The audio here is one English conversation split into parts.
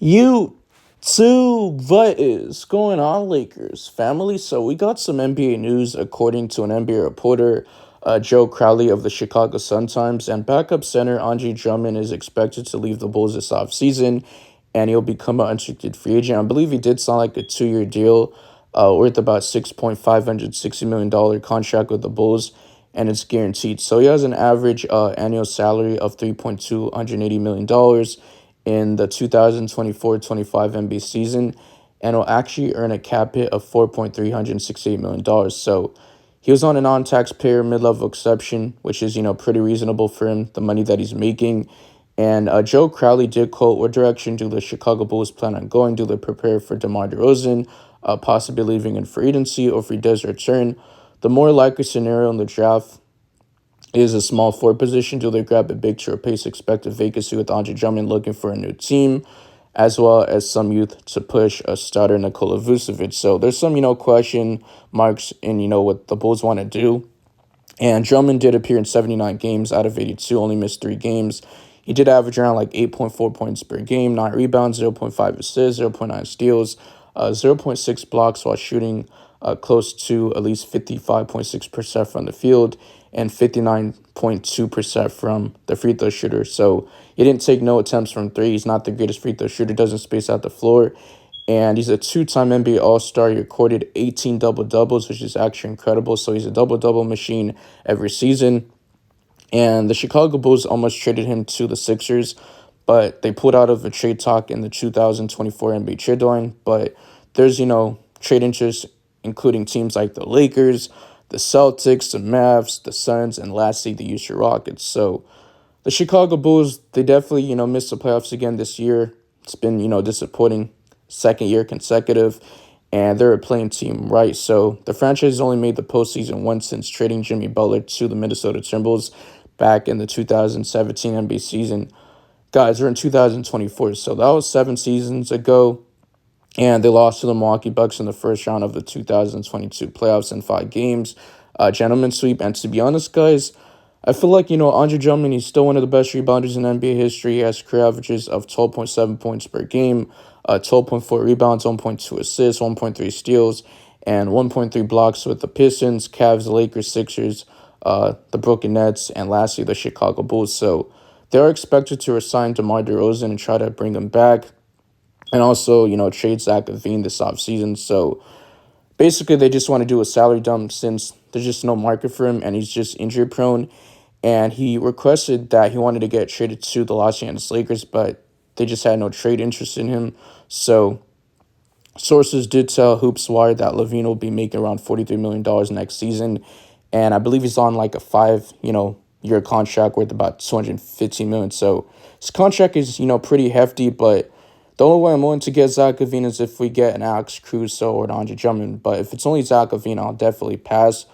What is going on, Lakers family? So we got some NBA news according to an NBA reporter, Joe Crowley of the Chicago Sun-Times, and backup center Andre Drummond is expected to leave the Bulls this offseason, and he'll become an unrestricted free agent. I believe he did sign like a 2-year deal, worth about $6.560 million contract with the Bulls, and it's guaranteed. So he has an average annual salary of $3.280 million in the 2024-25 NBA season, and will actually earn a cap hit of $4.368 million. So he was on a non-taxpayer mid-level exception, which is, pretty reasonable for him, the money that he's making. And Joe Crowley did quote, "What direction do the Chicago Bulls plan on going? Do they prepare for DeMar DeRozan, possibly leaving in free agency, or if he does return? The more likely scenario in the draft is a small forward position. Do they grab a big to replace expected vacancy with Andre Drummond looking for a new team, as well as some youth to push a starter, Nikola Vucevic?" So there's some, question marks in, what the Bulls want to do. And Drummond did appear in 79 games out of 82, only missed 3 games. He did average around like 8.4 points per game, 9 rebounds, 0.5 assists, 0.9 steals, 0.6 blocks while shooting close to at least 55.6% from the field and 59.2% from the free throw shooter. So he didn't take no attempts from three. He's not the greatest free throw shooter, doesn't space out the floor. And he's a 2-time NBA All-Star. He recorded 18 double-doubles, which is actually incredible. So he's a double-double machine every season. And the Chicago Bulls almost traded him to the Sixers, but they pulled out of a trade talk in the 2024 NBA trade deadline. But there's, trade interest, including teams like the Lakers, the Celtics, the Mavs, the Suns, and lastly, the Houston Rockets. So the Chicago Bulls, they definitely, missed the playoffs again this year. It's been, disappointing. Second year consecutive, and they're a playing team, right? So the franchise has only made the postseason once since trading Jimmy Butler to the Minnesota Timberwolves back in the 2017 NBA season. Guys, we're in 2024, so that was 7 seasons ago, and they lost to the Milwaukee Bucks in the first round of the 2022 playoffs in 5 games. Gentleman sweep, and to be honest, guys, I feel like, Andre Drummond, he's still one of the best rebounders in NBA history. He has career averages of 12.7 points per game, 12.4 rebounds, 1.2 assists, 1.3 steals, and 1.3 blocks with the Pistons, Cavs, the Lakers, Sixers, the Brooklyn Nets, and lastly, the Chicago Bulls. So they are expected to resign DeMar DeRozan and try to bring him back, and also, trade Zach LaVine this offseason. So basically, they just want to do a salary dump since there's just no market for him, and he's just injury prone. And he requested that he wanted to get traded to the Los Angeles Lakers, but they just had no trade interest in him. So sources did tell Hoops Wire that LaVine will be making around $43 million next season. And I believe he's on like a 5-year contract worth about $215 million. So his contract is, pretty hefty, but the only way I'm willing to get Zach LaVine is if we get an Alex Caruso or an Andre Drummond. But if it's only Zach LaVine, I'll definitely pass.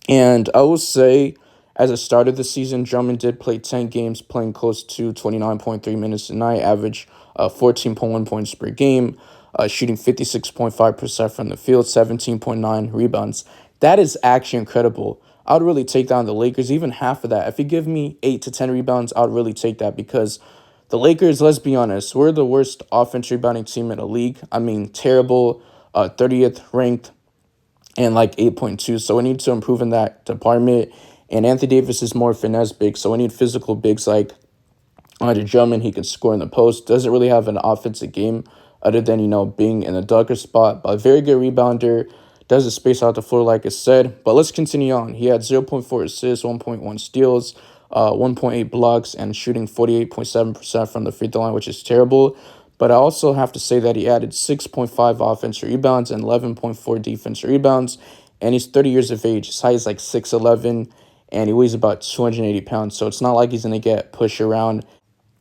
And I will say, as a start of the season, Drummond did play 10 games, playing close to 29.3 minutes a night, average 14.1 points per game, shooting 56.5% from the field, 17.9 rebounds. That is actually incredible. I would really take down the Lakers, even half of that. If you give me 8 to 10 rebounds, I would really take that, because the Lakers, let's be honest, we're the worst offensive rebounding team in the league. I mean, terrible, 30th ranked, and like 8.2. So we need to improve in that department. And Anthony Davis is more finesse big, so we need physical bigs like Andre Drummond. He can score in the post. Doesn't really have an offensive game other than, being in the dunker spot. But a very good rebounder. Doesn't space out the floor, like I said. But let's continue on. He had 0.4 assists, 1.1 steals, 1.8 blocks, and shooting 48.7% from the free throw line, which is terrible. But I also have to say that he added 6.5 offensive rebounds and 11.4 defensive rebounds. And he's 30 years of age. His height is like 6'11", and he weighs about 280 pounds. So it's not like he's going to get pushed around.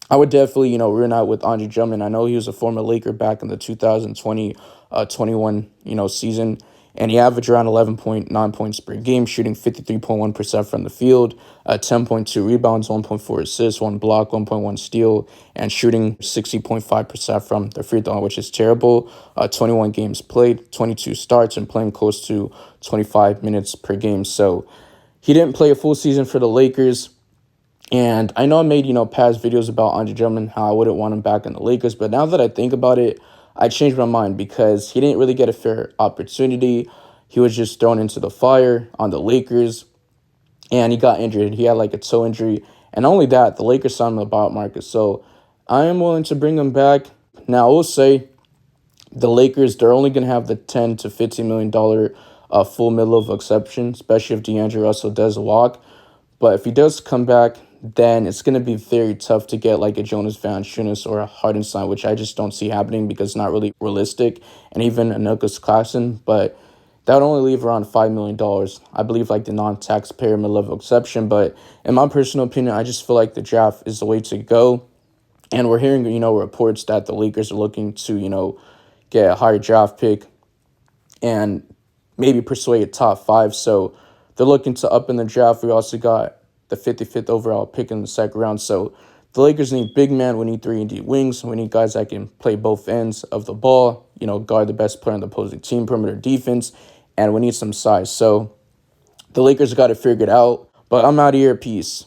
I would definitely, run out with Andre Drummond. I know he was a former Laker back in the 2020-21, season. And he averaged around 11.9 points per game, shooting 53.1% from the field, 10.2 rebounds, 1.4 assists, 1 block, 1.1 steal, and shooting 60.5% from the free throw line, which is terrible. 21 games played, 22 starts, and playing close to 25 minutes per game. So he didn't play a full season for the Lakers. And I know I made, past videos about Andre Drummond, how I wouldn't want him back in the Lakers. But now that I think about it, I changed my mind because he didn't really get a fair opportunity. He was just thrown into the fire on the Lakers, and he got injured. He had like a toe injury. And not only that, the Lakers signed him about market. So I am willing to bring him back. Now, I will say the Lakers, they're only going to have the $10 to $15 million full middle of exception, especially if D'Angelo Russell does walk. But if he does come back, then it's going to be very tough to get like a Jonas Valanciunas or a Hardenstein, which I just don't see happening because it's not really realistic, and even a Nuggets Claxton. But that would only leave around $5 million. I believe like the non-taxpayer mid-level exception. But in my personal opinion, I just feel like the draft is the way to go. And we're hearing, reports that the Lakers are looking to, get a higher draft pick and maybe persuade a top five. So they're looking to up in the draft. We also got the 55th overall pick in the second round. So the Lakers need big man. We need 3-and-D wings. We need guys that can play both ends of the ball, guard the best player on the opposing team, perimeter defense, and we need some size. So the Lakers got to figure it out. But I'm out of here. Peace.